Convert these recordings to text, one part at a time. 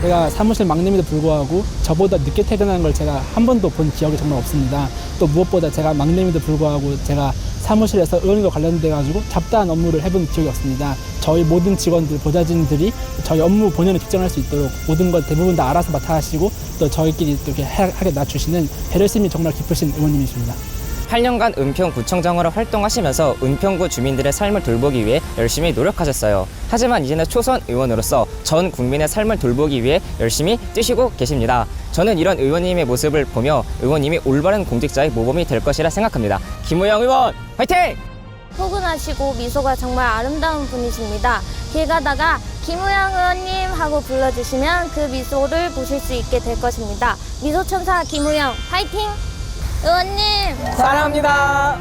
제가 사무실 막내임에도 불구하고 저보다 늦게 퇴근하는 걸 제가 한 번도 본 기억이 정말 없습니다. 또 무엇보다 제가 막내임에도 불구하고 제가 사무실에서 의원과 관련돼 가지고 잡다한 업무를 해본 기억이 없습니다. 저희 모든 직원들, 보좌진들이 저희 업무 본연을 직전할 수 있도록 모든 걸 대부분 다 알아서 맡아 하시고 또 저희끼리 또 이렇게 하게 놔주시는 배려심이 정말 깊으신 의원님이십니다. 8년간 은평구청장으로 활동하시면서 은평구 주민들의 삶을 돌보기 위해 열심히 노력하셨어요. 하지만 이제는 초선 의원으로서 전 국민의 삶을 돌보기 위해 열심히 뛰시고 계십니다. 저는 이런 의원님의 모습을 보며 의원님이 올바른 공직자의 모범이 될 것이라 생각합니다. 김우영 의원, 화이팅! 포근하시고 미소가 정말 아름다운 분이십니다. 길 가다가 김우영 의원님 하고 불러주시면 그 미소를 보실 수 있게 될 것입니다. 미소천사 김우영, 화이팅! 의원님! 사랑합니다.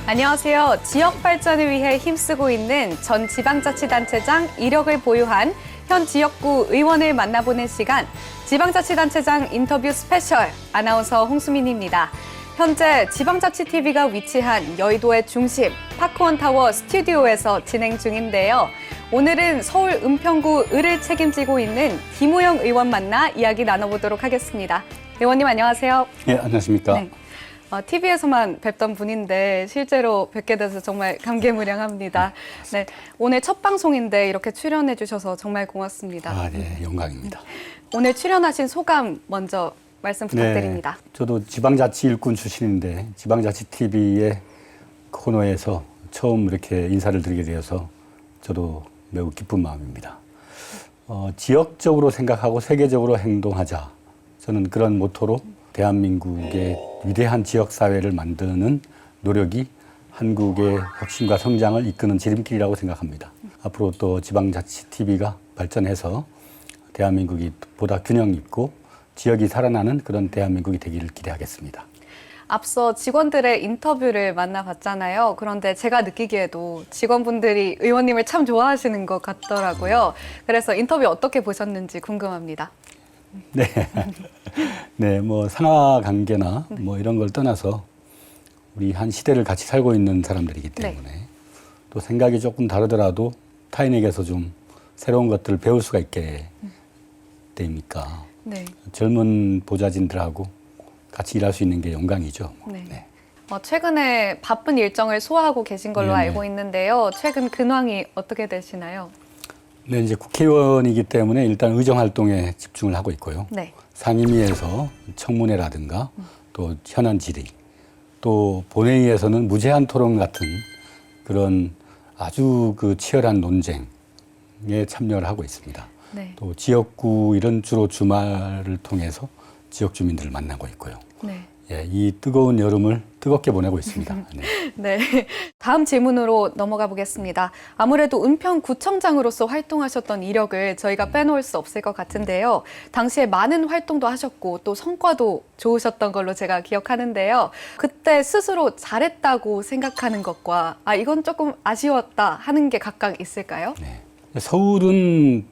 안녕하세요. 지역 발전을 위해 힘쓰고 있는 전 지방자치단체장 이력을 보유한 현 지역구 의원을 만나보는 시간, 지방자치단체장 인터뷰 스페셜 아나운서 홍수민입니다. 현재 지방자치TV가 위치한 여의도의 중심 파크원타워 스튜디오에서 진행 중인데요. 오늘은 서울 은평구 을을 책임지고 있는 김우영 의원 만나 이야기 나눠보도록 하겠습니다. 의원님 안녕하세요. 네, 안녕하십니까. 네. TV에서만 뵙던 분인데 실제로 뵙게 돼서 정말 감개무량합니다. 네, 오늘 첫 방송인데 이렇게 출연해 주셔서 정말 고맙습니다. 네, 영광입니다. 오늘 출연하신 소감 먼저 말씀 부탁드립니다. 네, 저도 지방자치 일꾼 출신인데 지방자치TV의 코너에서 처음 이렇게 인사를 드리게 되어서 저도 매우 기쁜 마음입니다. 지역적으로 생각하고 세계적으로 행동하자. 저는 그런 모토로 대한민국의 위대한 지역사회를 만드는 노력이 한국의 혁신과 성장을 이끄는 지름길이라고 생각합니다. 앞으로 또 지방자치TV가 발전해서 대한민국이 보다 균형 있고 지역이 살아나는 그런 대한민국이 되기를 기대하겠습니다. 앞서 직원들의 인터뷰를 만나봤잖아요. 그런데 제가 느끼기에도 직원분들이 의원님을 참 좋아하시는 것 같더라고요. 그래서 인터뷰 어떻게 보셨는지 궁금합니다. 네. 네, 뭐 상하 관계나 뭐 이런 걸 떠나서 우리 한 시대를 같이 살고 있는 사람들이기 때문에 또 생각이 조금 다르더라도 타인에게서 좀 새로운 것들을 배울 수가 있게 되니까 젊은 보좌진들하고 같이 일할 수 있는 게 영광이죠. 네. 최근에 바쁜 일정을 소화하고 계신 걸로 알고 있는데요. 최근 근황이 어떻게 되시나요? 네, 이제 국회의원이기 때문에 일단 의정 활동에 집중을 하고 있고요. 상임위에서 청문회라든가 또 현안 질의, 또 본회의에서는 무제한 토론 같은 그런 아주 치열한 논쟁에 참여를 하고 있습니다. 또 지역구 일은 주로 주말을 통해서 지역 주민들을 만나고 있고요. 예, 이 뜨거운 여름을 뜨겁게 보내고 있습니다. 네. 다음 질문으로 넘어가 보겠습니다. 아무래도 은평구청장으로서 활동하셨던 이력을 저희가 빼놓을 수 없을 것 같은데요. 당시에 많은 활동도 하셨고 또 성과도 좋으셨던 걸로 제가 기억하는데요. 그때 스스로 잘했다고 생각하는 것과 이건 조금 아쉬웠다 하는 게 각각 있을까요? 네. 서울은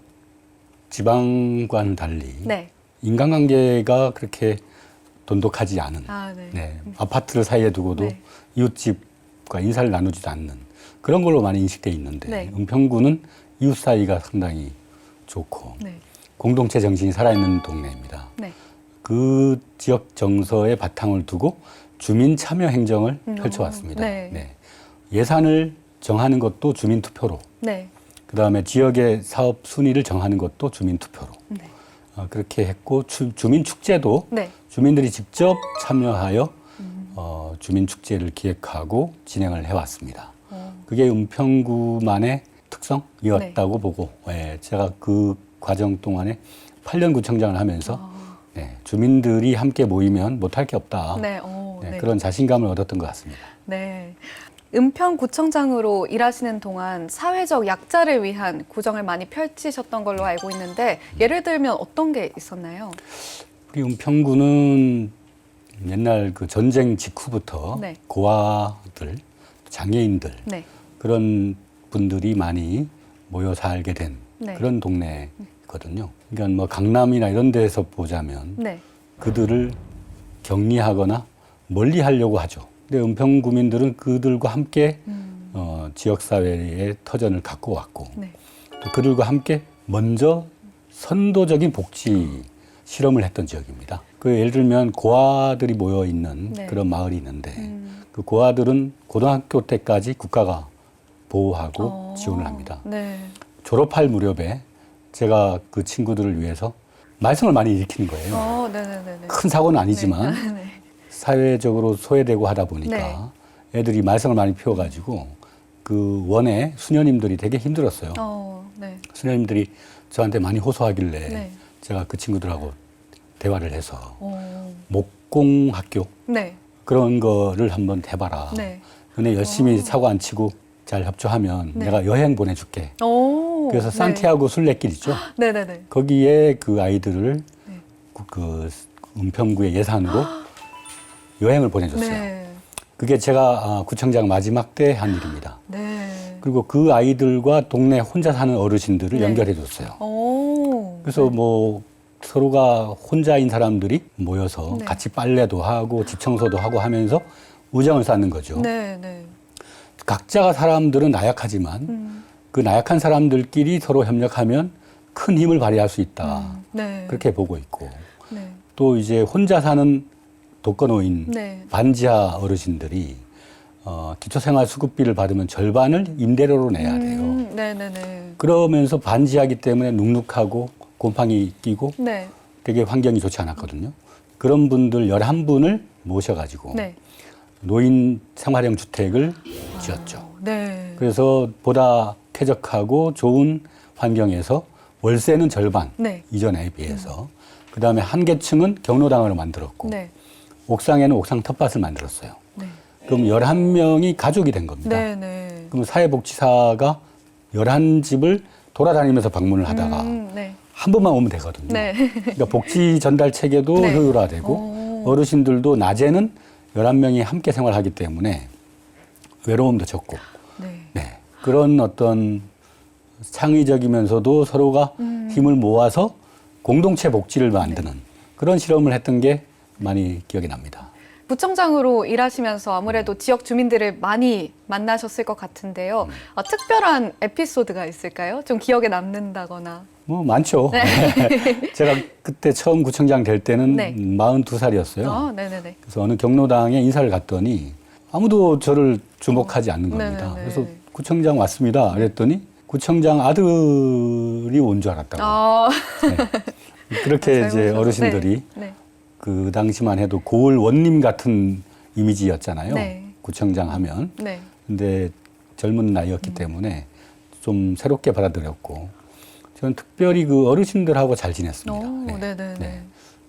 지방과는 달리 인간관계가 그렇게 돈독하지 않은 아파트를 사이에 두고도 이웃집과 인사를 나누지도 않는 그런 걸로 많이 인식되어 있는데 은평구는 이웃 사이가 상당히 좋고 공동체 정신이 살아있는 동네입니다. 그 지역 정서의 바탕을 두고 주민 참여 행정을 펼쳐왔습니다. 예산을 정하는 것도 주민 투표로 그다음에 지역의 사업 순위를 정하는 것도 주민 투표로 그렇게 했고 주민 축제도 주민들이 직접 참여하여 주민 축제를 기획하고 진행을 해왔습니다. 그게 은평구만의 특성이었다고 보고 제가 그 과정 동안에 8년 구청장을 하면서 주민들이 함께 모이면 못할 게 없다. 그런 자신감을 얻었던 것 같습니다. 은평구청장으로 일하시는 동안 사회적 약자를 위한 구정을 많이 펼치셨던 걸로 알고 있는데 예를 들면 어떤 게 있었나요? 우리 은평구는 옛날 그 전쟁 직후부터 고아들, 장애인들 그런 분들이 많이 모여 살게 된 네. 그런 동네거든요. 그러니까 뭐 강남이나 이런 데서 보자면 네. 그들을 격리하거나 멀리 하려고 하죠. 근데 은평 구민들은 그들과 함께 지역사회의 터전을 갖고 왔고 네. 또 그들과 함께 먼저 선도적인 복지 실험을 했던 지역입니다. 그 예를 들면 고아들이 모여 있는 네. 그런 마을이 있는데 그 고아들은 고등학교 때까지 국가가 보호하고 지원을 합니다. 네. 졸업할 무렵에 제가 그 친구들을 위해서 말썽을 많이 일으키는 거예요. 네네네. 큰 사고는 아니지만 네. 사회적으로 소외되고 하다 보니까 애들이 말썽을 많이 피워가지고 그 원에 수녀님들이 되게 힘들었어요. 네. 수녀님들이 저한테 많이 호소하길래 네. 제가 그 친구들하고 대화를 해서 어. 목공학교 네. 그런 거를 한번 해봐라. 네. 근데 열심히 사고 안 치고 잘 협조하면 네. 내가 여행 보내줄게. 오. 그래서 산티아고 순례길 있죠. 네네네. 거기에 그 아이들을 네. 그 은평구의 예산으로 여행을 보내줬어요. 네. 그게 제가 구청장 마지막 때 한 일입니다. 네. 그리고 그 아이들과 동네 혼자 사는 어르신들을 네. 연결해 줬어요. 오. 그래서 뭐 서로가 혼자인 사람들이 모여서 네. 같이 빨래도 하고 집 청소도 하고 하면서 우정을 쌓는 거죠. 네. 네. 각자가 사람들은 나약하지만 그 나약한 사람들끼리 서로 협력하면 큰 힘을 발휘할 수 있다. 네. 그렇게 보고 있고 네. 또 이제 혼자 사는 독거노인 네. 반지하 어르신들이 기초생활수급비를 받으면 절반을 임대료로 내야 돼요. 네네네. 그러면서 반지하기 때문에 눅눅하고 곰팡이 끼고 네. 되게 환경이 좋지 않았거든요. 그런 분들 11분을 모셔가지고 네. 노인 생활형 주택을 지었죠. 네. 그래서 보다 쾌적하고 좋은 환경에서 월세는 절반 네. 이전에 비해서 그다음에 한 개층은 경로당으로 만들었고 네. 옥상에는 옥상 텃밭을 만들었어요. 네. 그럼 11명이 가족이 된 겁니다. 네. 네. 그럼 사회복지사가 11집을 돌아다니면서 방문을 하다가 네. 한 번만 오면 되거든요. 네. 그러니까 복지 전달 체계도 네. 효율화되고 어르신들도 낮에는 11명이 함께 생활하기 때문에 외로움도 적고 네. 네. 그런 어떤 창의적이면서도 서로가 힘을 모아서 공동체 복지를 만드는 그런 실험을 했던 게 많이 기억이 납니다. 구청장으로 일하시면서 아무래도 지역 주민들을 많이 만나셨을 것 같은데요. 특별한 에피소드가 있을까요? 좀 기억에 남는다거나. 뭐 많죠. 제가 그때 처음 구청장 될 때는 네. 42살이었어요. 네네네. 그래서 어느 경로당에 인사를 갔더니 아무도 저를 주목하지 않는 겁니다. 네네네. 그래서 구청장 왔습니다. 그랬더니 구청장 아들이 온 줄 알았다고. 네. 그렇게 이제 잘못해서. 어르신들이 네. 그 당시만 해도 고을 원님 같은 이미지였잖아요. 네. 구청장 하면. 네. 근데 젊은 나이였기 때문에 좀 새롭게 받아들였고 저는 특별히 그 어르신들하고 잘 지냈습니다. 오, 네. 네네네. 네.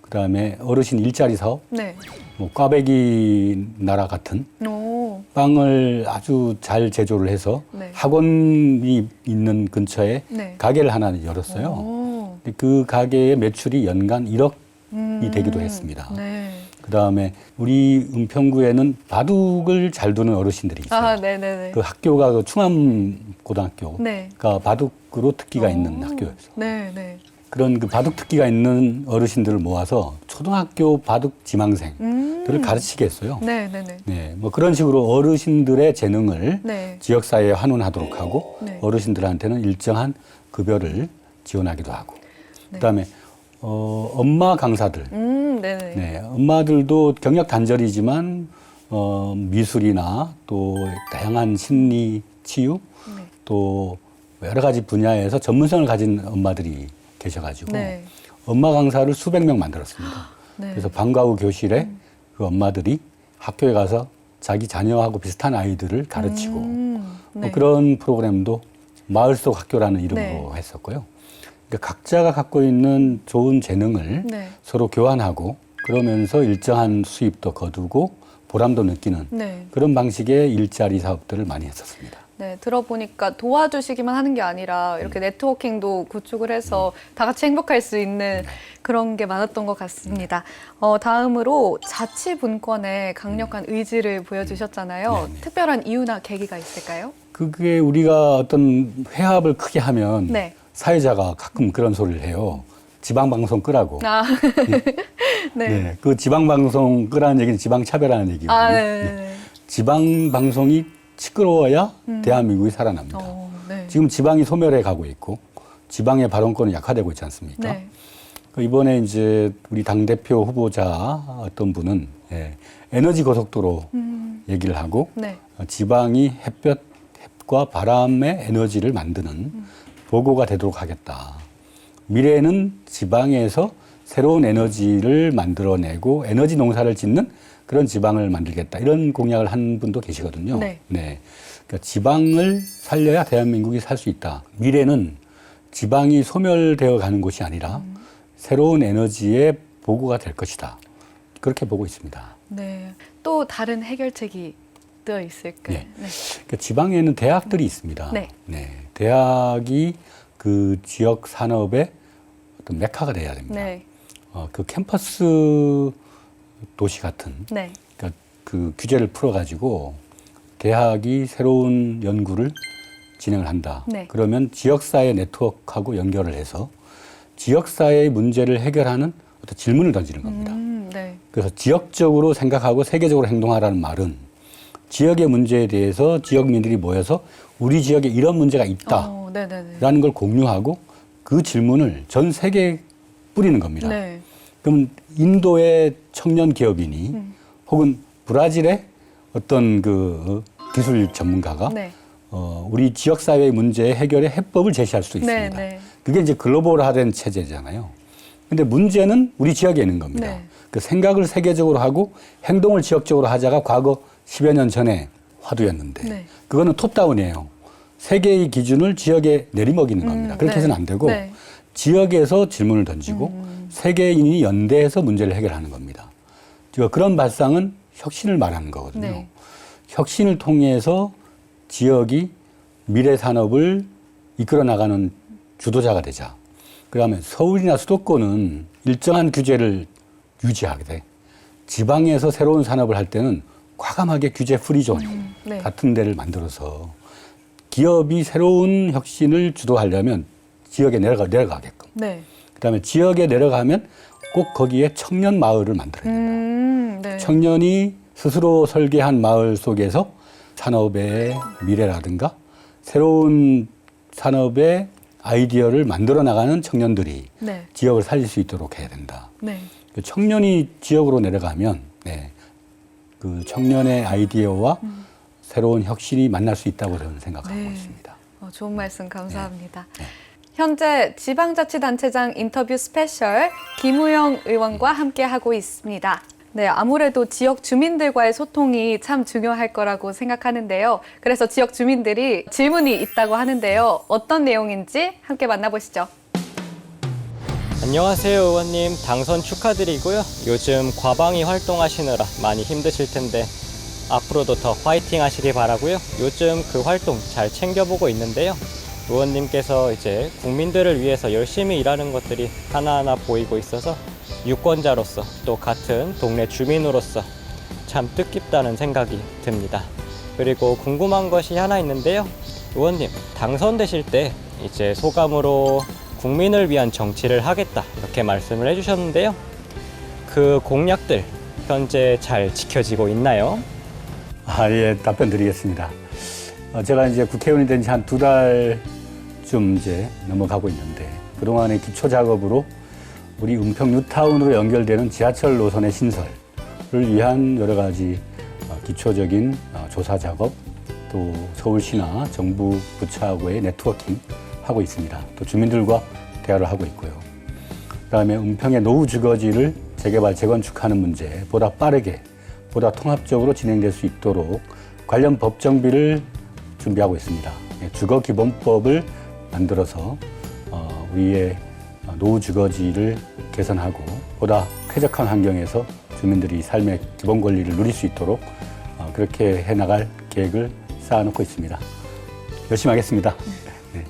그다음에 어르신 일자리 사업, 네. 뭐 꽈배기 나라 같은 오. 빵을 아주 잘 제조를 해서 네. 학원이 있는 근처에 네. 가게를 하나 열었어요. 오. 근데 그 가게의 매출이 연간 1억이 되기도 했습니다. 네. 그다음에 우리 은평구에는 바둑을 잘 두는 어르신들이 있어요. 네네네. 그 학교가 그 충암고등학교가 네. 바둑으로 특기가 있는 학교였어요. 네네. 그런 그 바둑 특기가 있는 어르신들을 모아서 초등학교 바둑 지망생들을 가르치게 했어요. 네네네. 네, 뭐 그런 식으로 어르신들의 재능을 네. 지역사회에 환원하도록 하고 네. 어르신들한테는 일정한 급여를 지원하기도 하고 네. 그다음에 엄마 강사들 네네. 네, 엄마들도 경력 단절이지만 미술이나 또 다양한 심리 치유 네. 또 여러 가지 분야에서 전문성을 가진 엄마들이 계셔가지고 네. 엄마 강사를 수백 명 만들었습니다. 네. 그래서 방과 후 교실에 그 엄마들이 학교에 가서 자기 자녀하고 비슷한 아이들을 가르치고 네. 뭐 그런 프로그램도 마을 속 학교라는 이름으로 네. 했었고요. 그러니까 각자가 갖고 있는 좋은 재능을 네. 서로 교환하고 그러면서 일정한 수입도 거두고 보람도 느끼는 네. 그런 방식의 일자리 사업들을 많이 했었습니다. 네, 들어보니까 도와주시기만 하는 게 아니라 이렇게 네트워킹도 구축을 해서 다 같이 행복할 수 있는 그런 게 많았던 것 같습니다. 다음으로 자치분권의 강력한 의지를 보여주셨잖아요. 네네. 특별한 이유나 계기가 있을까요? 그게 우리가 어떤 회합을 크게 하면 네. 사회자가 가끔 그런 소리를 해요. 지방방송 끄라고. 아, 네. 네. 그 지방방송 끄라는 얘기는 지방차별하는 얘기거든요. 아, 네. 지방방송이 시끄러워야 대한민국이 살아납니다. 네. 지금 지방이 소멸해 가고 있고 지방의 발언권은 약화되고 있지 않습니까? 네. 이번에 이제 우리 당대표 후보자 어떤 분은 에너지 고속도로 얘기를 하고 네. 지방이 햇볕과 바람의 에너지를 만드는 보고가 되도록 하겠다. 미래에는 지방에서 새로운 에너지를 만들어내고 에너지 농사를 짓는 그런 지방을 만들겠다. 이런 공약을 한 분도 계시거든요. 네. 그러니까 지방을 살려야 대한민국이 살 수 있다. 미래는 지방이 소멸되어 가는 곳이 아니라 새로운 에너지의 보고가 될 것이다. 그렇게 보고 있습니다. 네. 또 다른 해결책이 떠 있을까요? 네. 그러니까 지방에는 대학들이 있습니다. 네. 대학이 그 지역 산업의 어떤 메카가 돼야 됩니다. 네. 그 캠퍼스 도시 같은 네. 그러니까 그 규제를 풀어가지고 대학이 새로운 연구를 진행을 한다. 네. 그러면 지역사회 네트워크하고 연결을 해서 지역사회의 문제를 해결하는 어떤 질문을 던지는 겁니다. 네. 그래서 지역적으로 생각하고 세계적으로 행동하라는 말은 지역의 문제에 대해서 지역민들이 모여서 우리 지역에 이런 문제가 있다라는 걸 공유하고 그 질문을 전 세계에 뿌리는 겁니다. 네. 그럼 인도의 청년 기업인이 혹은 브라질의 어떤 그 기술 전문가가 네. 우리 지역사회의 문제 해결의 해법을 제시할 수 있습니다. 네. 그게 이제 글로벌화된 체제잖아요. 근데 문제는 우리 지역에 있는 겁니다. 네. 그 생각을 세계적으로 하고 행동을 지역적으로 하자가 과거 10여 년 전에 화두였는데 네. 그거는 톱다운이에요. 세계의 기준을 지역에 내리먹이는 겁니다. 그렇게 해서는 안 되고 네. 지역에서 질문을 던지고 세계인이 연대해서 문제를 해결하는 겁니다. 그런 발상은 혁신을 말하는 거거든요. 네. 혁신을 통해서 지역이 미래 산업을 이끌어 나가는 주도자가 되자. 그러면 서울이나 수도권은 일정한 규제를 유지하게 돼. 지방에서 새로운 산업을 할 때는 과감하게 규제 프리존 네. 같은 데를 만들어서 기업이 새로운 혁신을 주도하려면 지역에 내려가게끔. 네. 그다음에 지역에 내려가면 꼭 거기에 청년 마을을 만들어야 된다. 네. 청년이 스스로 설계한 마을 속에서 산업의 미래라든가 새로운 산업의 아이디어를 만들어 나가는 청년들이 네. 지역을 살릴 수 있도록 해야 된다. 네. 청년이 지역으로 내려가면 그 청년의 아이디어와 새로운 혁신이 만날 수 있다고 저는 생각하고 있습니다. 좋은 말씀 감사합니다. 현재 지방자치단체장 인터뷰 스페셜 김우영 의원과 함께하고 있습니다. 네, 아무래도 지역 주민들과의 소통이 참 중요할 거라고 생각하는데요. 그래서 지역 주민들이 질문이 있다고 하는데요. 어떤 내용인지 함께 만나보시죠. 안녕하세요, 의원님. 당선 축하드리고요. 요즘 과방위 활동하시느라 많이 힘드실 텐데 앞으로도 더 화이팅 하시기 바라고요. 요즘 그 활동 잘 챙겨보고 있는데요. 의원님께서 이제 국민들을 위해서 열심히 일하는 것들이 하나하나 보이고 있어서 유권자로서 또 같은 동네 주민으로서 참 뜻깊다는 생각이 듭니다. 그리고 궁금한 것이 하나 있는데요. 의원님, 당선되실 때 이제 소감으로 국민을 위한 정치를 하겠다 이렇게 말씀을 해주셨는데요. 그 공약들 현재 잘 지켜지고 있나요? 예, 답변 드리겠습니다. 제가 이제 국회의원이 된 지 한 2달쯤 이제 넘어가고 있는데 그동안의 기초 작업으로 우리 은평 뉴타운으로 연결되는 지하철 노선의 신설을 위한 여러 가지 기초적인 조사 작업, 또 서울시나 정부 부처하고의 네트워킹 하고 있습니다. 또 주민들과 대화를 하고 있고요. 그다음에 은평의 노후 주거지를 재개발, 재건축하는 문제 보다 빠르게, 보다 통합적으로 진행될 수 있도록 관련 법 정비를 준비하고 있습니다. 주거기본법을 만들어서 우리의 노후 주거지를 개선하고 보다 쾌적한 환경에서 주민들이 삶의 기본 권리를 누릴 수 있도록 그렇게 해나갈 계획을 쌓아놓고 있습니다. 열심히 하겠습니다. 네.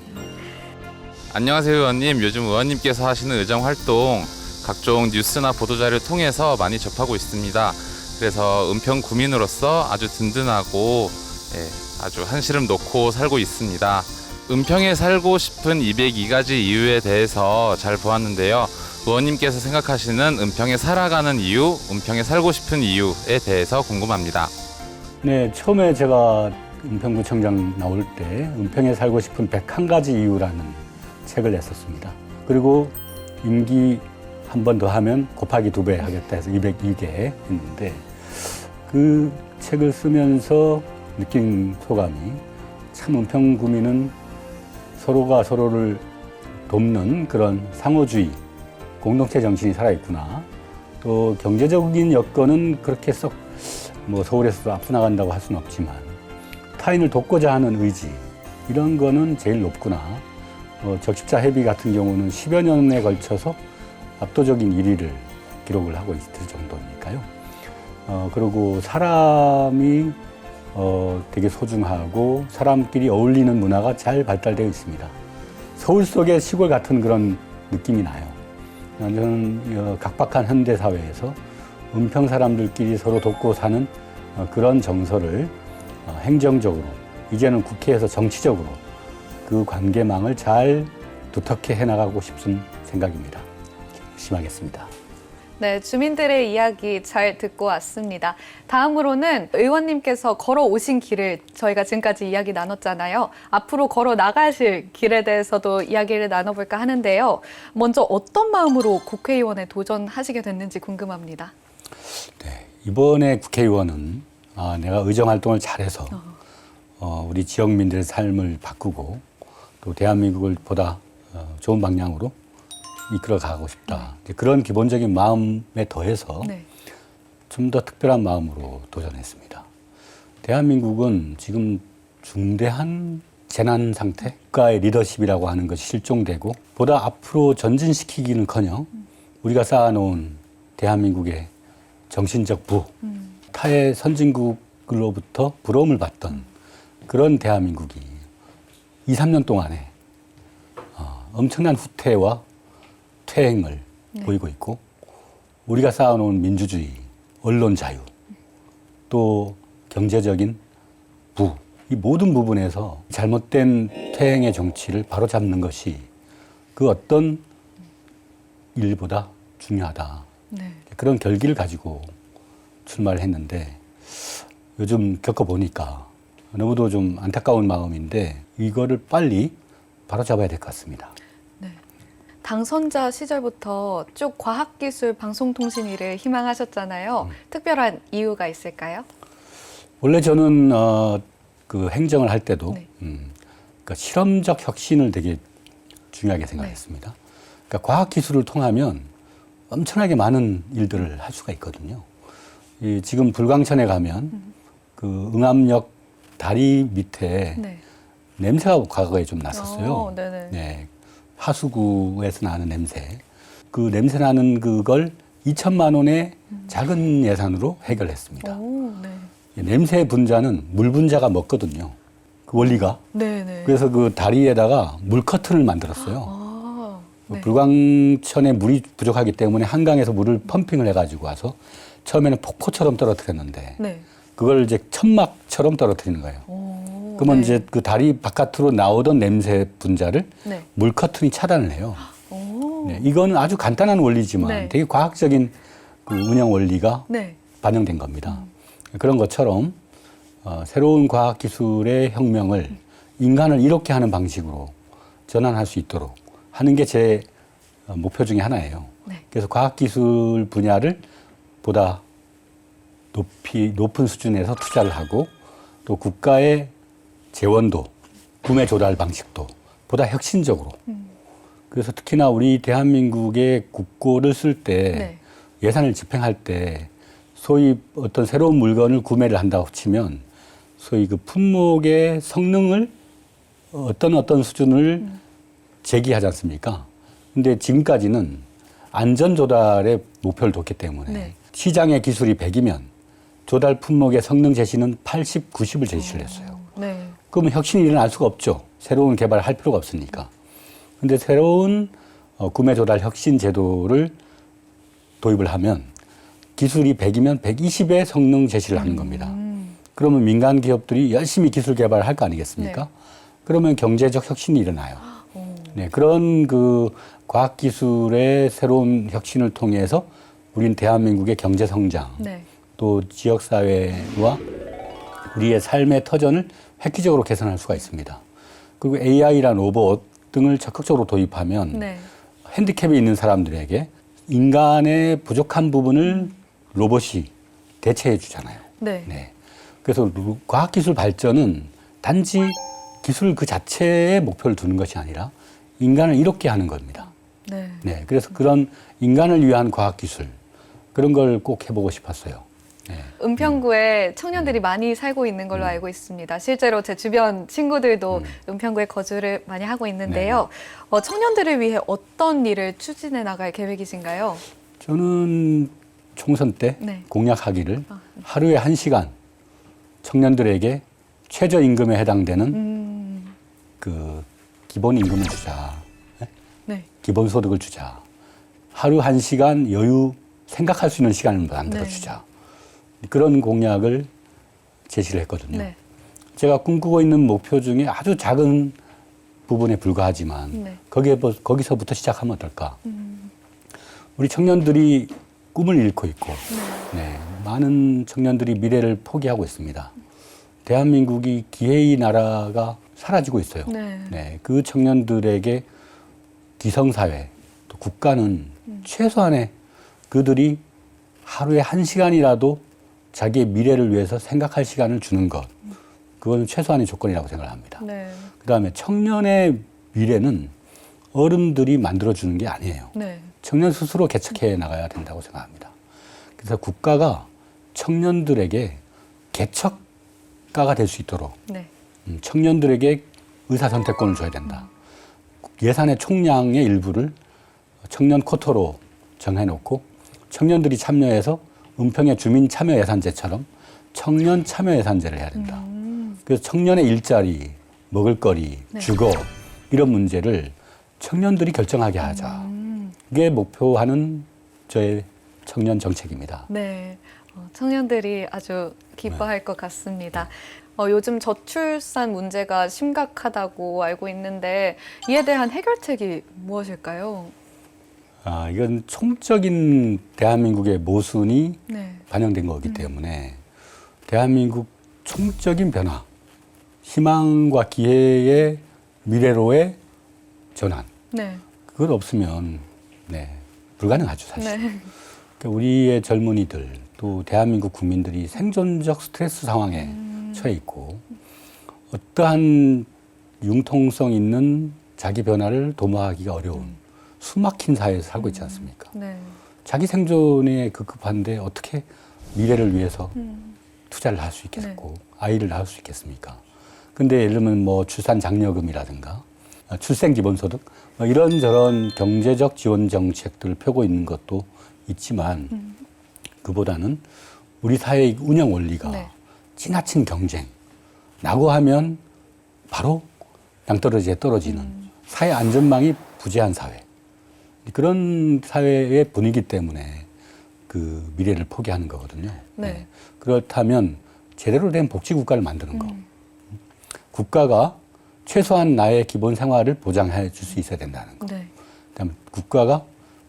안녕하세요, 의원님. 요즘 의원님께서 하시는 의정 활동 각종 뉴스나 보도자료를 통해서 많이 접하고 있습니다. 그래서 은평 구민으로서 아주 든든하고 아주 한시름 놓고 살고 있습니다. 은평에 살고 싶은 202가지 이유에 대해서 잘 보았는데요. 의원님께서 생각하시는 은평에 살아가는 이유, 은평에 살고 싶은 이유에 대해서 궁금합니다. 네, 처음에 제가 은평구청장 나올 때 은평에 살고 싶은 101가지 이유라는 책을 냈었습니다. 그리고 임기 한 번 더 하면 곱하기 2배 하겠다 해서 202개 했는데 그 책을 쓰면서 느낀 소감이 참 은평구민은 서로가 서로를 돕는 그런 상호주의, 공동체 정신이 살아있구나. 또 경제적인 여건은 그렇게 썩 뭐 서울에서도 앞서 나간다고 할 수는 없지만 타인을 돕고자 하는 의지 이런 거는 제일 높구나. 적십자 회비 같은 경우는 10여 년에 걸쳐서 압도적인 1위를 기록을 하고 있을 정도니까요. 그리고 사람이 되게 소중하고 사람끼리 어울리는 문화가 잘 발달되어 있습니다. 서울 속의 시골 같은 그런 느낌이 나요. 저는 각박한 현대 사회에서 은평 사람들끼리 서로 돕고 사는 그런 정서를 행정적으로 이제는 국회에서 정치적으로 그 관계망을 잘 두텁게 해나가고 싶은 생각입니다. 열심히 하겠습니다. 네, 주민들의 이야기 잘 듣고 왔습니다. 다음으로는 의원님께서 걸어오신 길을 저희가 지금까지 이야기 나눴잖아요. 앞으로 걸어 나가실 길에 대해서도 이야기를 나눠볼까 하는데요. 먼저 어떤 마음으로 국회의원에 도전하시게 됐는지 궁금합니다. 네, 이번에 국회의원은 내가 의정활동을 잘해서 우리 지역민들의 삶을 바꾸고 또 대한민국을 보다 좋은 방향으로 이끌어 가고 싶다. 그런 기본적인 마음에 더해서 좀 더 특별한 마음으로 도전했습니다. 대한민국은 지금 중대한 재난 상태, 국가의 리더십이라고 하는 것이 실종되고 보다 앞으로 전진시키기는커녕 우리가 쌓아놓은 대한민국의 정신적 부, 타의 선진국으로부터 부러움을 받던 그런 대한민국이 2, 3년 동안에 엄청난 후퇴와 퇴행을 보이고 있고 우리가 쌓아놓은 민주주의, 언론 자유, 또 경제적인 부, 이 모든 부분에서 잘못된 퇴행의 정치를 바로잡는 것이 그 어떤 일보다 중요하다. 그런 결기를 가지고 출마를 했는데 요즘 겪어보니까 너무도 좀 안타까운 마음인데 이거를 빨리 바로잡아야 될 것 같습니다. 당선자 시절부터 쭉 과학기술 방송통신 일을 희망하셨잖아요. 특별한 이유가 있을까요? 원래 저는 그 행정을 할 때도 그러니까 실험적 혁신을 되게 중요하게 생각했습니다. 그러니까 과학기술을 통하면 엄청나게 많은 일들을 할 수가 있거든요. 지금 불광천에 가면 그 응암역 다리 밑에 냄새가 과거에 좀 났었어요. 네. 하수구에서 나는 냄새. 그 냄새 나는 그걸 2천만 원의 작은 예산으로 해결했습니다. 냄새 분자는 물 분자가 먹거든요. 그 원리가. 그래서 그 다리에다가 물 커튼을 만들었어요. 불광천에 물이 부족하기 때문에 한강에서 물을 펌핑을 해가지고 와서 처음에는 폭포처럼 떨어뜨렸는데 그걸 이제 천막처럼 떨어뜨리는 거예요. 그러면 이제 그 다리 바깥으로 나오던 냄새 분자를 물 커튼이 차단을 해요. 이거는 아주 간단한 원리지만 되게 과학적인 그 운영 원리가 반영된 겁니다. 그런 것처럼 새로운 과학기술의 혁명을 인간을 이롭게 하는 방식으로 전환할 수 있도록 하는 게 제 목표 중에 하나예요. 그래서 과학기술 분야를 보다 높은 수준에서 투자를 하고 또 국가의 재원도, 구매 조달 방식도 보다 혁신적으로. 그래서 특히나 우리 대한민국의 국고를 쓸 때 예산을 집행할 때 소위 어떤 새로운 물건을 구매를 한다고 치면 소위 그 품목의 성능을 어떤 수준을 제기하지 않습니까? 근데 지금까지는 안전 조달의 목표를 뒀기 때문에 시장의 기술이 100이면 조달 품목의 성능 제시는 80, 90을 제시를 했어요. 그러면 혁신이 일어날 수가 없죠. 새로운 개발을 할 필요가 없으니까. 근데 새로운 구매 조달 혁신 제도를 도입을 하면 기술이 100이면 120의 성능 제시를 하는 겁니다. 그러면 민간 기업들이 열심히 기술 개발을 할 거 아니겠습니까? 그러면 경제적 혁신이 일어나요. 네, 그런 그 과학기술의 새로운 혁신을 통해서 우리는 대한민국의 경제 성장, 네. 또 지역사회와 우리의 삶의 터전을 획기적으로 개선할 수가 있습니다. 그리고 AI란 로봇 등을 적극적으로 도입하면 네. 핸디캡이 있는 사람들에게 인간의 부족한 부분을 로봇이 대체해 주잖아요. 네. 네. 그래서 과학기술 발전은 단지 기술 그 자체에 목표를 두는 것이 아니라 인간을 이롭게 하는 겁니다. 네. 네. 그래서 그런 인간을 위한 과학기술 그런 걸 꼭 해보고 싶었어요. 네. 은평구에 청년들이 많이 살고 있는 걸로 알고 있습니다. 실제로 제 주변 친구들도 은평구에 거주를 많이 하고 있는데요. 청년들을 위해 어떤 일을 추진해 나갈 계획이신가요? 저는 총선 때 네. 공약하기를 하루에 1시간 청년들에게 최저임금에 해당되는 그 기본임금을 주자. 네. 기본소득을 주자. 하루 1시간 여유 생각할 수 있는 시간을 만들어 주자. 그런 공약을 제시를 했거든요. 네. 제가 꿈꾸고 있는 목표 중에 아주 작은 부분에 불과하지만 네. 거기서부터 시작하면 어떨까? 우리 청년들이 꿈을 잃고 있고 네, 많은 청년들이 미래를 포기하고 있습니다. 대한민국이 기회의 나라가 사라지고 있어요. 네, 그 청년들에게 기성사회, 또 국가는 최소한의 그들이 하루에 1시간이라도 자기의 미래를 위해서 생각할 시간을 주는 것. 그거는 최소한의 조건이라고 생각을 합니다. 네. 그다음에 청년의 미래는 어른들이 만들어주는 게 아니에요. 네. 청년 스스로 개척해 나가야 된다고 생각합니다. 그래서 국가가 청년들에게 개척가가 될 수 있도록 네. 청년들에게 의사선택권을 줘야 된다. 예산의 총량의 일부를 청년 쿼터로 정해놓고 청년들이 참여해서 은평의 주민참여예산제처럼 청년 참여예산제를 해야 된다. 그래서 청년의 일자리, 먹을거리, 주거 이런 문제를 청년들이 결정하게 하자. 이게 목표하는 저의 청년 정책입니다. 네. 청년들이 아주 기뻐할 것 같습니다. 요즘 저출산 문제가 심각하다고 알고 있는데 이에 대한 해결책이 무엇일까요? 이건 총적인 대한민국의 모순이 네. 반영된 거기 때문에 대한민국 총적인 변화, 희망과 기회의 미래로의 전환. 네. 그걸 없으면 불가능하죠, 사실. 네. 그러니까 우리의 젊은이들 또 대한민국 국민들이 생존적 스트레스 상황에 처해 있고 어떠한 융통성 있는 자기 변화를 도모하기가 어려운 숨막힌 사회에서 살고 있지 않습니까? 네. 자기 생존에 급급한데 어떻게 미래를 위해서 투자를 할 수 있겠고 아이를 낳을 수 있겠습니까? 근데 예를 들면 뭐 출산 장려금이라든가 출생 기본소득 이런저런 경제적 지원 정책들을 펴고 있는 것도 있지만 그보다는 우리 사회의 운영 원리가 지나친 경쟁라고 하면 바로 낭떠러지에 떨어지는 사회 안전망이 부재한 사회. 그런 사회의 분위기 때문에 그 미래를 포기하는 거거든요. 네. 그렇다면 제대로 된 복지국가를 만드는 거. 국가가 최소한 나의 기본 생활을 보장해 줄 수 있어야 된다는 거. 네. 그다음에 국가가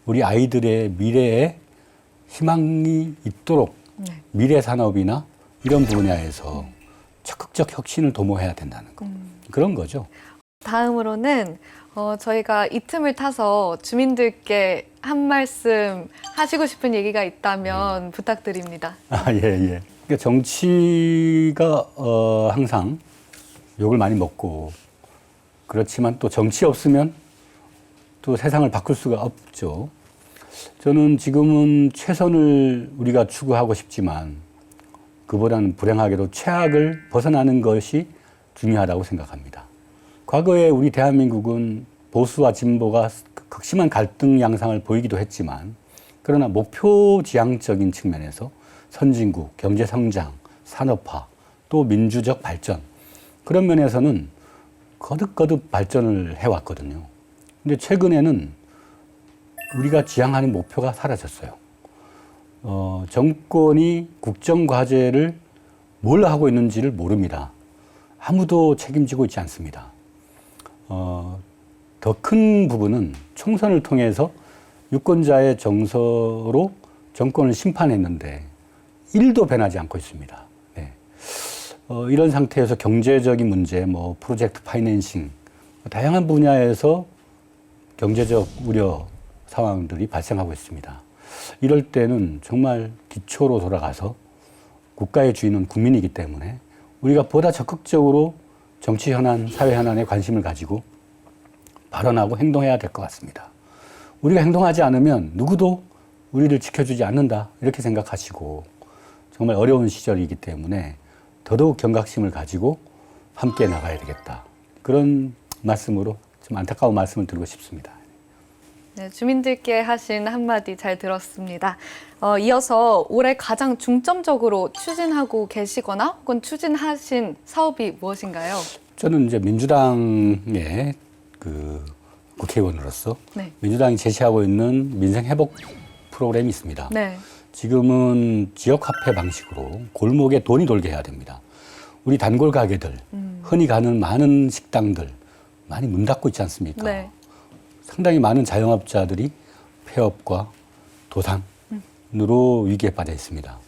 우리 아이들의 미래에 희망이 있도록 미래 산업이나 이런 분야에서 적극적 혁신을 도모해야 된다는 거. 그런 거죠. 다음으로는 저희가 이 틈을 타서 주민들께 한 말씀 하시고 싶은 얘기가 있다면 부탁드립니다. 예. 그러니까 정치가 항상 욕을 많이 먹고 그렇지만 또 정치 없으면 또 세상을 바꿀 수가 없죠. 저는 지금은 최선을 우리가 추구하고 싶지만 그보다는 불행하게도 최악을 벗어나는 것이 중요하다고 생각합니다. 과거에 우리 대한민국은 보수와 진보가 극심한 갈등 양상을 보이기도 했지만 그러나 목표 지향적인 측면에서 선진국, 경제 성장, 산업화, 또 민주적 발전 그런 면에서는 거듭거듭 발전을 해왔거든요. 근데 최근에는 우리가 지향하는 목표가 사라졌어요. 정권이 국정과제를 뭘 하고 있는지를 모릅니다. 아무도 책임지고 있지 않습니다. 더 큰 부분은 총선을 통해서 유권자의 정서로 정권을 심판했는데 1도 변하지 않고 있습니다. 네. 이런 상태에서 경제적인 문제, 뭐 프로젝트 파이낸싱, 다양한 분야에서 경제적 우려 상황들이 발생하고 있습니다. 이럴 때는 정말 기초로 돌아가서 국가의 주인은 국민이기 때문에 우리가 보다 적극적으로 정치 현안, 사회 현안에 관심을 가지고 발언하고 행동해야 될 것 같습니다. 우리가 행동하지 않으면 누구도 우리를 지켜주지 않는다 이렇게 생각하시고 정말 어려운 시절이기 때문에 더더욱 경각심을 가지고 함께 나가야 되겠다. 그런 말씀으로 좀 안타까운 말씀을 드리고 싶습니다. 네, 주민들께 하신 한마디 잘 들었습니다. 이어서 올해 가장 중점적으로 추진하고 계시거나 혹은 추진하신 사업이 무엇인가요? 저는 이제 민주당의 그 국회의원으로서 네. 민주당이 제시하고 있는 민생 회복 프로그램이 있습니다. 네. 지금은 지역 화폐 방식으로 골목에 돈이 돌게 해야 됩니다. 우리 단골 가게들, 흔히 가는 많은 식당들 많이 문 닫고 있지 않습니까? 네. 상당히 많은 자영업자들이 폐업과 도산으로 위기에 빠져 있습니다.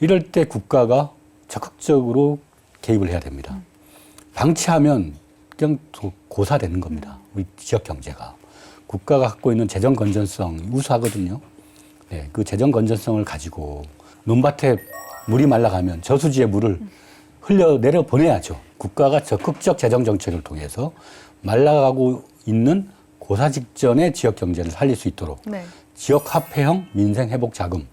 이럴 때 국가가 적극적으로 개입을 해야 됩니다. 방치하면 그냥 고사되는 겁니다. 우리 지역 경제가. 국가가 갖고 있는 재정 건전성 우수하거든요. 네, 그 재정 건전성을 가지고 논밭에 물이 말라가면 저수지에 물을 흘려 보내야죠. 국가가 적극적 재정 정책을 통해서 말라가고 있는 고사 직전의 지역 경제를 살릴 수 있도록 네. 지역 화폐형 민생 회복 자금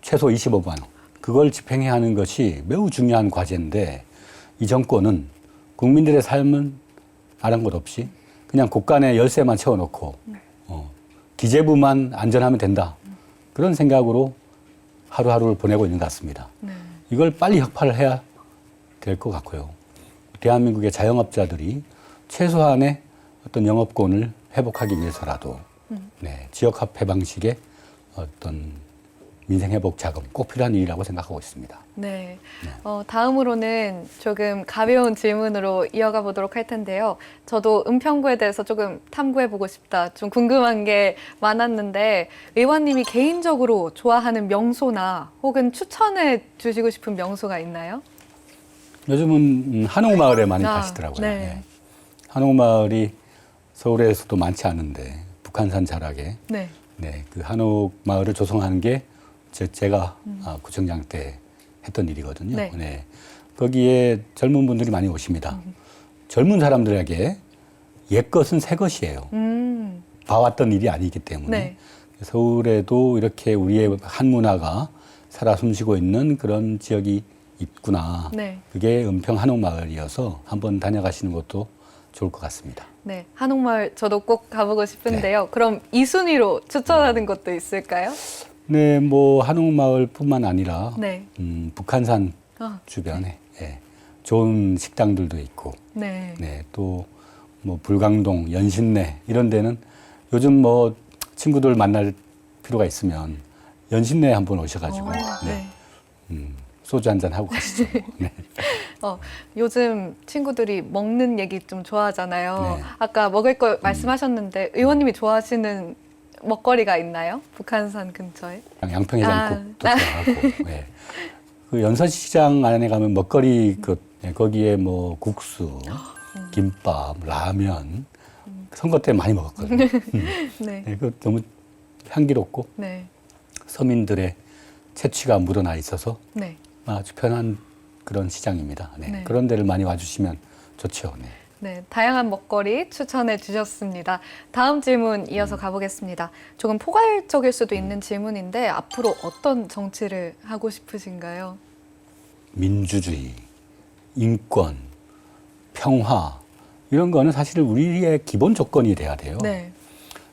최소 25만 원 그걸 집행해야 하는 것이 매우 중요한 과제인데 이 정권은 국민들의 삶은 아랑곳 없이 그냥 곳간에 열쇠만 채워놓고 기재부만 안전하면 된다 그런 생각으로 하루하루를 보내고 있는 것 같습니다. 네. 이걸 빨리 혁파를 해야 될 것 같고요. 대한민국의 자영업자들이 최소한의 어떤 영업권을 회복하기 위해서라도 네, 지역화폐 방식의 어떤 민생회복 자금 꼭 필요한 일이라고 생각하고 있습니다. 네. 다음으로는 조금 가벼운 질문으로 이어가 보도록 할 텐데요. 저도 은평구에 대해서 조금 탐구해보고 싶다. 좀 궁금한 게 많았는데 의원님이 개인적으로 좋아하는 명소나 혹은 추천해 주시고 싶은 명소가 있나요? 요즘은 한옥마을에 많이 가시더라고요. 네. 네. 한옥마을이 서울에서도 많지 않은데 북한산 자락에 네. 네, 그 한옥마을을 조성하는 게 제가 구청장 때 했던 일이거든요. 네. 네. 거기에 젊은 분들이 많이 오십니다. 젊은 사람들에게 옛 것은 새 것이에요. 봐왔던 일이 아니기 때문에 네. 서울에도 이렇게 우리의 한 문화가 살아 숨쉬고 있는 그런 지역이 있구나. 네. 그게 은평 한옥마을이어서 한번 다녀가시는 것도 좋을 것 같습니다. 네. 한옥마을 저도 꼭 가보고 싶은데요. 그럼 이 순위로 추천하는 것도 있을까요? 네, 뭐 한옥마을뿐만 아니라 네. 북한산 주변에 예, 좋은 식당들도 있고, 네. 네, 또 뭐 불광동, 연신내 이런 데는 요즘 뭐 친구들 만날 필요가 있으면 연신내 한번 오셔가지고 네. 소주 한잔 하고 가시죠. 네. 요즘 친구들이 먹는 얘기 좀 좋아하잖아요. 네. 아까 먹을 거 말씀하셨는데 의원님이 좋아하시는 먹거리가 있나요? 북한산 근처에? 양평해장국도 좋아하고, 네. 그 연서시장 안에 가면 먹거리 네, 거기에 뭐 국수, 김밥, 라면 선거 때 많이 먹었거든요. 네. 네, 그 너무 향기롭고 네. 서민들의 채취가 묻어나 있어서 네. 아주 편한 그런 시장입니다. 네. 네. 그런 데를 많이 와주시면 좋죠. 네. 네, 다양한 먹거리 추천해 주셨습니다. 다음 질문 이어서 가보겠습니다. 조금 포괄적일 수도 있는 질문인데 앞으로 어떤 정치를 하고 싶으신가요? 민주주의, 인권, 평화 이런 거는 사실 우리의 기본 조건이 돼야 돼요. 네.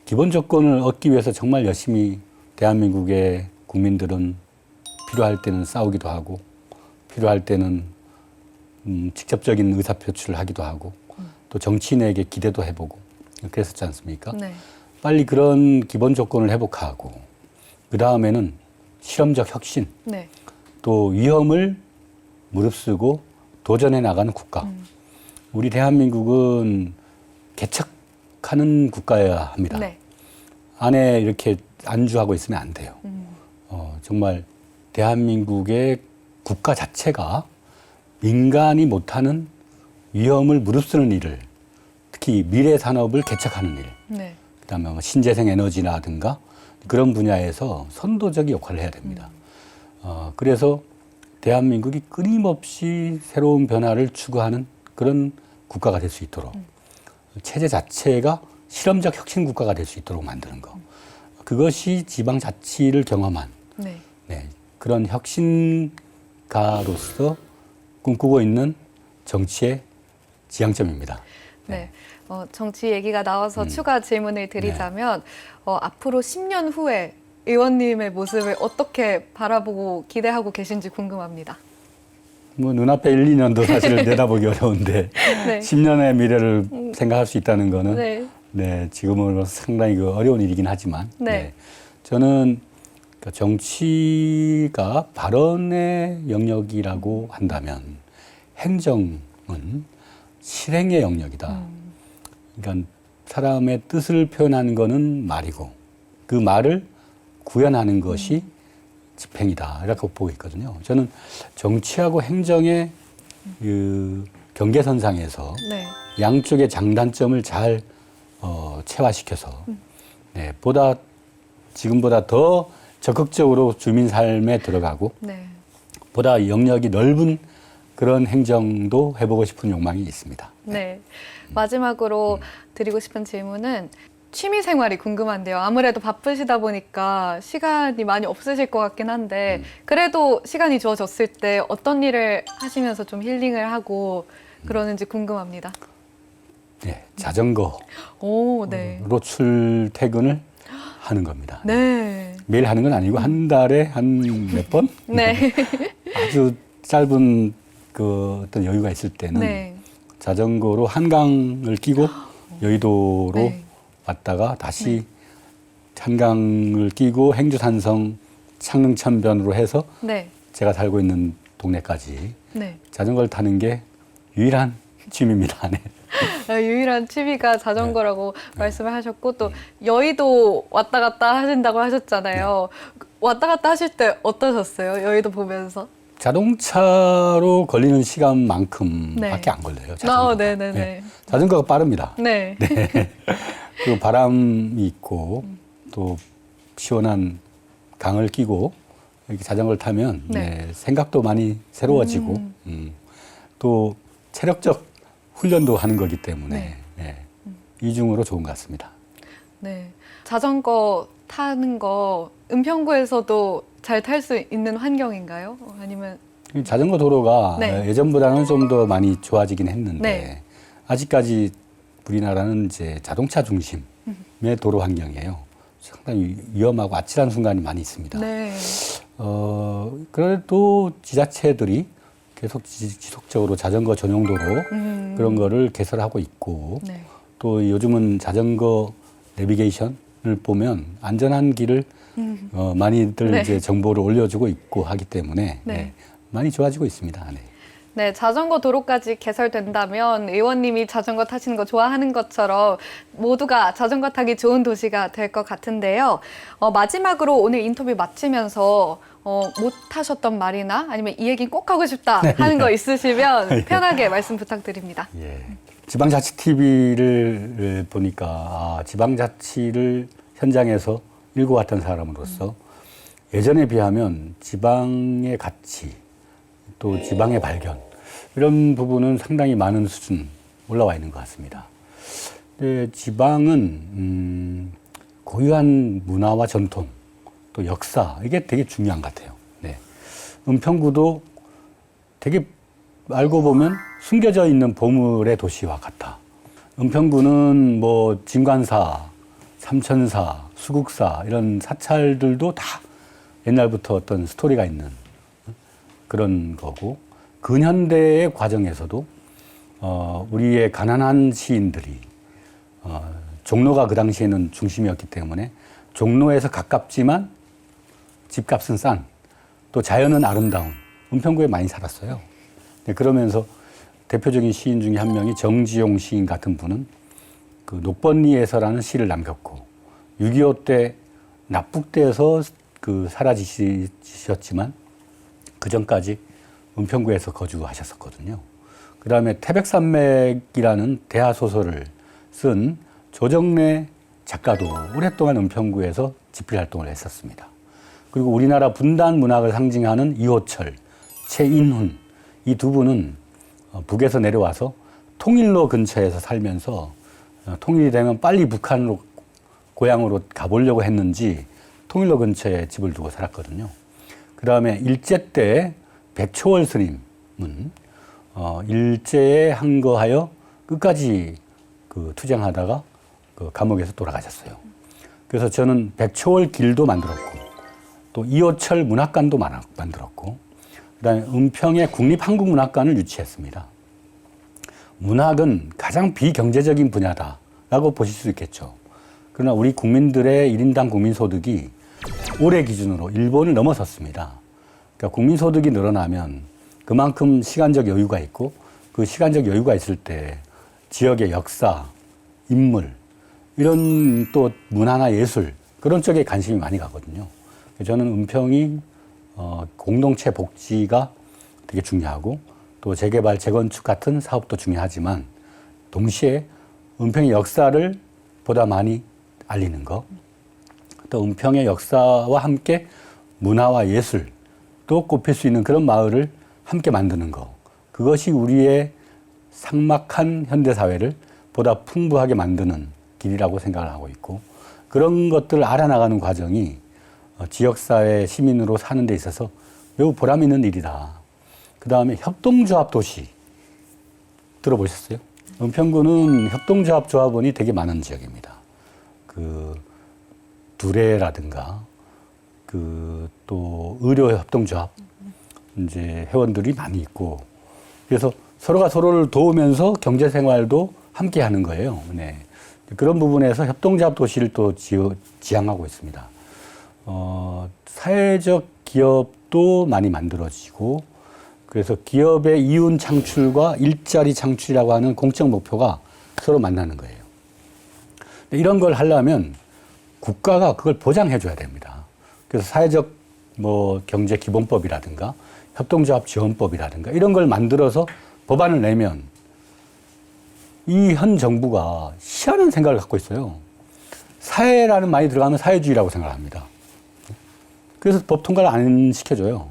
기본 조건을 얻기 위해서 정말 열심히 대한민국의 국민들은 필요할 때는 싸우기도 하고 필요할 때는 직접적인 의사표출을 하기도 하고 또 정치인에게 기대도 해보고 그랬었지 않습니까? 네. 빨리 그런 기본 조건을 회복하고 그 다음에는 실험적 혁신 네. 또 위험을 무릅쓰고 도전해 나가는 국가. 우리 대한민국은 개척하는 국가여야 합니다. 네. 안에 이렇게 안주하고 있으면 안 돼요. 정말 대한민국의 국가 자체가 민간이 못하는 위험을 무릅쓰는 일을, 특히 미래 산업을 개척하는 일, 네. 그다음에 뭐 신재생 에너지라든가 그런 분야에서 선도적 역할을 해야 됩니다. 그래서 대한민국이 끊임없이 새로운 변화를 추구하는 그런 국가가 될 수 있도록 체제 자체가 실험적 혁신 국가가 될 수 있도록 만드는 거. 그것이 지방자치를 경험한 네. 그런 혁신가로서 꿈꾸고 있는 정치의 지향점입니다. 네. 정치 얘기가 나와서 추가 질문을 드리자면 앞으로 10년 후에 의원님의 모습을 어떻게 바라보고 기대하고 계신지 궁금합니다. 뭐 눈앞에 1, 2년도 사실 내다보기 어려운데 네. 10년의 미래를 생각할 수 있다는 거는 네. 지금은 상당히 어려운 일이긴 하지만 네. 저는 정치가 발언의 영역이라고 한다면 행정은 실행의 영역이다. 그러니까 사람의 뜻을 표현하는 거는 말이고 그 말을 구현하는 것이 집행이다. 이렇게 보고 있거든요. 저는 정치하고 행정의 그 경계선상에서 네. 양쪽의 장단점을 잘 체화시켜서 지금보다 더 적극적으로 주민 삶에 들어가고 네. 보다 영역이 넓은 그런 행정도 해보고 싶은 욕망이 있습니다. 네. 마지막으로 드리고 싶은 질문은 취미 생활이 궁금한데요. 아무래도 바쁘시다 보니까 시간이 많이 없으실 것 같긴 한데 그래도 시간이 주어졌을 때 어떤 일을 하시면서 좀 힐링을 하고 그러는지 궁금합니다. 네, 자전거로 오, 네. 출퇴근을 하는 겁니다. 네. 매일 하는 건 아니고 한 달에 한 몇 번? 네. 아주 짧은 그 어떤 여유가 있을 때는 네. 자전거로 한강을 끼고 여의도로 네. 왔다가 다시 한강을 끼고 행주산성 창릉천변으로 해서 네. 제가 살고 있는 동네까지 네. 자전거를 타는 게 유일한 취미입니다. 네. 유일한 취미가 자전거라고 말씀을 하셨고 또 여의도 왔다 갔다 하신다고 하셨잖아요. 왔다 갔다 하실 때 어떠셨어요? 여의도 보면서? 자동차로 걸리는 시간만큼밖에 안 걸려요. 자전거가. 네네네. 네. 자전거가 빠릅니다. 네. 그 바람이 있고 또 시원한 강을 끼고 이렇게 자전거를 타면 생각도 많이 새로워지고 또 체력적 훈련도 하는 거기 때문에 이중으로 좋은 것 같습니다. 네. 자전거 타는 거 은평구에서도 잘 탈 수 있는 환경인가요? 아니면 자전거 도로가 예전보다는 좀 더 많이 좋아지긴 했는데 아직까지 우리나라는 이제 자동차 중심의 도로 환경이에요. 상당히 위험하고 아찔한 순간이 많이 있습니다. 네. 그래도 지자체들이 계속 지속적으로 자전거 전용 도로 그런 거를 개설하고 있고 또 요즘은 자전거 내비게이션을 보면 안전한 길을 많이들 이제 정보를 올려주고 있고 하기 때문에 많이 좋아지고 있습니다. 네. 네, 자전거 도로까지 개설된다면 의원님이 자전거 타시는 거 좋아하는 것처럼 모두가 자전거 타기 좋은 도시가 될 것 같은데요. 마지막으로 오늘 인터뷰 마치면서 못 하셨던 말이나 아니면 이 얘기 꼭 하고 싶다 하는 거 있으시면 편하게 말씀 부탁드립니다. 예. 지방자치 TV를 보니까 지방자치를 현장에서 읽어왔던 사람으로서 예전에 비하면 지방의 가치 또 지방의 발견 이런 부분은 상당히 많은 수준 올라와 있는 것 같습니다. 근데 지방은 고유한 문화와 전통 또 역사 이게 되게 중요한 것 같아요. 네. 은평구도 되게 알고 보면 숨겨져 있는 보물의 도시와 같아. 은평구는 뭐 진관사, 삼천사, 수국사 이런 사찰들도 다 옛날부터 어떤 스토리가 있는 그런 거고 근현대의 과정에서도 우리의 가난한 시인들이 종로가 그 당시에는 중심이었기 때문에 종로에서 가깝지만 집값은 싼 또 자연은 아름다운 은평구에 많이 살았어요. 그러면서 대표적인 시인 중에 한 명이 정지용 시인 같은 분은 그 녹번리에서라는 시를 남겼고 6.25 때 납북돼서 그 사라지셨지만 그 전까지 은평구에서 거주하셨었거든요. 그 다음에 태백산맥이라는 대하소설을 쓴 조정래 작가도 오랫동안 은평구에서 집필 활동을 했었습니다. 그리고 우리나라 분단 문학을 상징하는 이호철, 최인훈 이 두 분은 북에서 내려와서 통일로 근처에서 살면서 통일이 되면 빨리 북한으로 고향으로 가보려고 했는지 통일로 근처에 집을 두고 살았거든요. 그 다음에 일제 때 백초월 스님은 일제에 항거하여 끝까지 그 투쟁하다가 그 감옥에서 돌아가셨어요. 그래서 저는 백초월 길도 만들었고 또 이호철 문학관도 만들었고 그다음에 은평에 국립한국문학관을 유치했습니다. 문학은 가장 비경제적인 분야다라고 보실 수 있겠죠. 그러나 우리 국민들의 1인당 국민소득이 올해 기준으로 일본을 넘어섰습니다. 그러니까 국민소득이 늘어나면 그만큼 시간적 여유가 있고 그 시간적 여유가 있을 때 지역의 역사, 인물 이런 또 문화나 예술 그런 쪽에 관심이 많이 가거든요. 저는 은평이 공동체 복지가 되게 중요하고 또 재개발, 재건축 같은 사업도 중요하지만 동시에 은평의 역사를 보다 많이 알리는 것, 또 은평의 역사와 함께 문화와 예술도 꼽힐 수 있는 그런 마을을 함께 만드는 것, 그것이 우리의 삭막한 현대사회를 보다 풍부하게 만드는 길이라고 생각을 하고 있고 그런 것들을 알아나가는 과정이 지역사회 시민으로 사는 데 있어서 매우 보람 있는 일이다. 그 다음에 협동조합 도시 들어보셨어요? 은평구는 협동조합 조합원이 되게 많은 지역입니다. 그 두레라든가 그 또 의료협동조합 이제 회원들이 많이 있고 그래서 서로가 서로를 도우면서 경제생활도 함께 하는 거예요. 네. 그런 부분에서 협동조합 도시를 또 지향하고 있습니다. 사회적 기업도 많이 만들어지고 그래서 기업의 이윤 창출과 일자리 창출이라고 하는 공적 목표가 서로 만나는 거예요. 이런 걸 하려면 국가가 그걸 보장해 줘야 됩니다. 그래서 사회적 경제 기본법이라든가 협동조합 지원법이라든가 이런 걸 만들어서 법안을 내면 이 현 정부가 희한한 생각을 갖고 있어요. 사회라는 말이 들어가면 사회주의라고 생각합니다. 그래서 법 통과를 안 시켜줘요.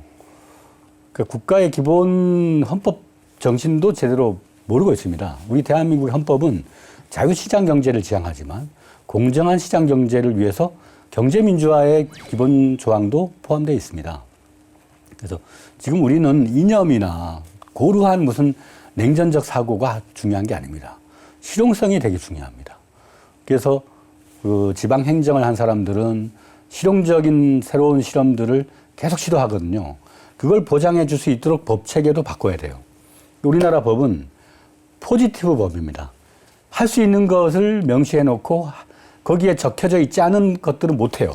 그러니까 국가의 기본 헌법 정신도 제대로 모르고 있습니다. 우리 대한민국의 헌법은 자유시장 경제를 지향하지만 공정한 시장 경제를 위해서 경제민주화의 기본 조항도 포함되어 있습니다. 그래서 지금 우리는 이념이나 고루한 무슨 냉전적 사고가 중요한 게 아닙니다. 실용성이 되게 중요합니다. 그래서 그 지방 행정을 한 사람들은 실용적인 새로운 실험들을 계속 시도하거든요. 그걸 보장해 줄 수 있도록 법 체계도 바꿔야 돼요. 우리나라 법은 포지티브 법입니다. 할 수 있는 것을 명시해 놓고 거기에 적혀져 있지 않은 것들은 못 해요.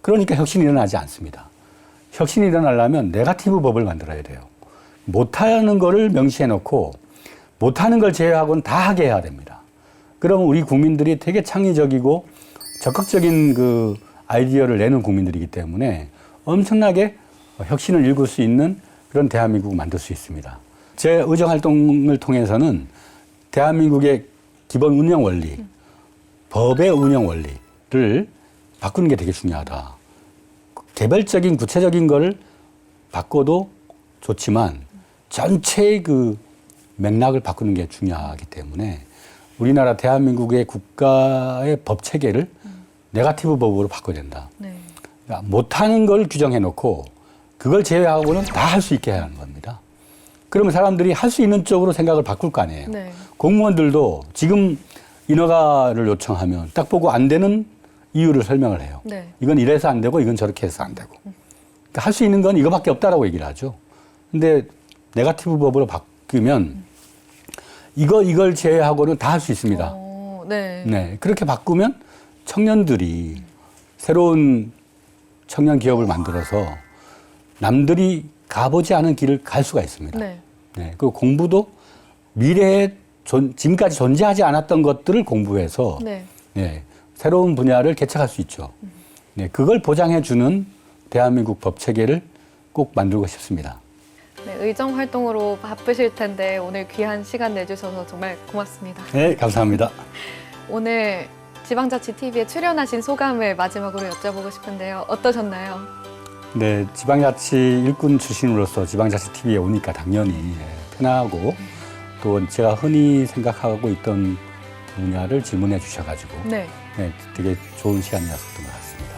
그러니까 혁신이 일어나지 않습니다. 혁신이 일어나려면 네거티브 법을 만들어야 돼요. 못하는 거를 명시해 놓고 못하는 걸 제외하고는 다 하게 해야 됩니다. 그러면 우리 국민들이 되게 창의적이고 적극적인 그 아이디어를 내는 국민들이기 때문에 엄청나게 혁신을 일굴 수 있는 그런 대한민국을 만들 수 있습니다. 제 의정 활동을 통해서는 대한민국의 기본 운영 원리, 법의 운영 원리를 바꾸는 게 되게 중요하다. 개별적인 구체적인 거를 바꿔도 좋지만 전체의 그 맥락을 바꾸는 게 중요하기 때문에 우리나라 대한민국의 국가의 법 체계를 네거티브 법으로 바꿔야 된다. 네. 그러니까 못하는 걸 규정해 놓고 그걸 제외하고는 다 할 수 있게 해야 하는 겁니다. 그러면 사람들이 할 수 있는 쪽으로 생각을 바꿀 거 아니에요. 네. 공무원들도 지금 인허가를 요청하면 딱 보고 안 되는 이유를 설명을 해요. 네. 이건 이래서 안 되고 이건 저렇게 해서 안 되고. 그러니까 할 수 있는 건 이거밖에 없다라고 얘기를 하죠. 근데 네거티브 법으로 바꾸면 이걸 제외하고는 다 할 수 있습니다. 네. 네. 그렇게 바꾸면 청년들이 새로운 청년 기업을 만들어서 남들이 가보지 않은 길을 갈 수가 있습니다. 네. 네. 그리고 공부도 미래의 지금까지 존재하지 않았던 것들을 공부해서 네. 네, 새로운 분야를 개척할 수 있죠. 네, 그걸 보장해주는 대한민국 법 체계를 꼭 만들고 싶습니다. 네, 의정 활동으로 바쁘실 텐데 오늘 귀한 시간 내주셔서 정말 고맙습니다. 네, 감사합니다. 오늘 지방자치TV에 출연하신 소감을 마지막으로 여쭤보고 싶은데요. 어떠셨나요? 네, 지방자치 일꾼 출신으로서 지방자치TV에 오니까 당연히 편하고 또 제가 흔히 생각하고 있던 분야를 질문해 주셔가지고 네. 네, 되게 좋은 시간이었던 것 같습니다.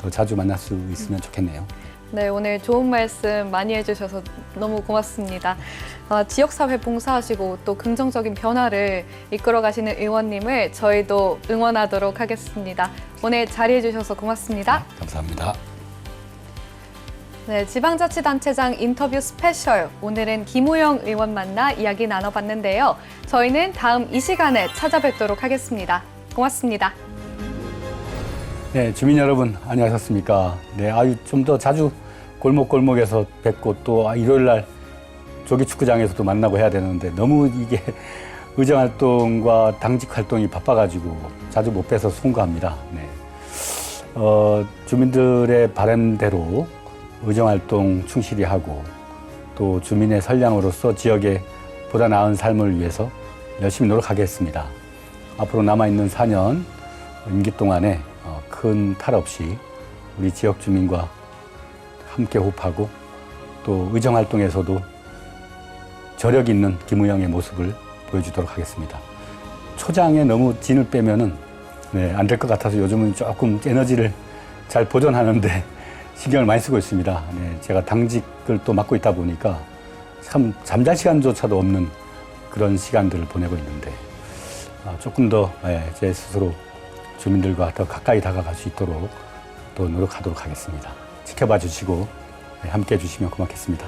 더 자주 만날 수 있으면 좋겠네요. 네, 오늘 좋은 말씀 많이 해주셔서 너무 고맙습니다. 지역사회 봉사하시고 또 긍정적인 변화를 이끌어가시는 의원님을 저희도 응원하도록 하겠습니다. 오늘 자리해주셔서 고맙습니다. 감사합니다. 네, 지방자치단체장 인터뷰 스페셜. 오늘은 김우영 의원 만나 이야기 나눠봤는데요. 저희는 다음 이 시간에 찾아뵙도록 하겠습니다. 고맙습니다. 네, 주민 여러분 안녕하셨습니까? 네, 좀 더 자주 골목골목에서 뵙고 또 일요일 날 조기 축구장에서도 만나고 해야 되는데 너무 이게 의정 활동과 당직 활동이 바빠가지고 자주 못 뵈서 송구합니다. 네. 주민들의 바람대로 의정 활동 충실히 하고 또 주민의 선량으로서 지역에 보다 나은 삶을 위해서 열심히 노력하겠습니다. 앞으로 남아있는 4년 임기 동안에 큰 탈 없이 우리 지역 주민과 함께 호흡하고 또 의정 활동에서도 저력 있는 김우영의 모습을 보여주도록 하겠습니다. 초장에 너무 진을 빼면은 안 될 것 같아서 요즘은 조금 에너지를 잘 보존하는데 신경을 많이 쓰고 있습니다. 네, 제가 당직을 또 맡고 있다 보니까 참 잠잘 시간조차도 없는 그런 시간들을 보내고 있는데 조금 더 제 스스로 주민들과 더 가까이 다가갈 수 있도록 또 노력하도록 하겠습니다. 지켜봐 주시고 함께 해주시면 고맙겠습니다.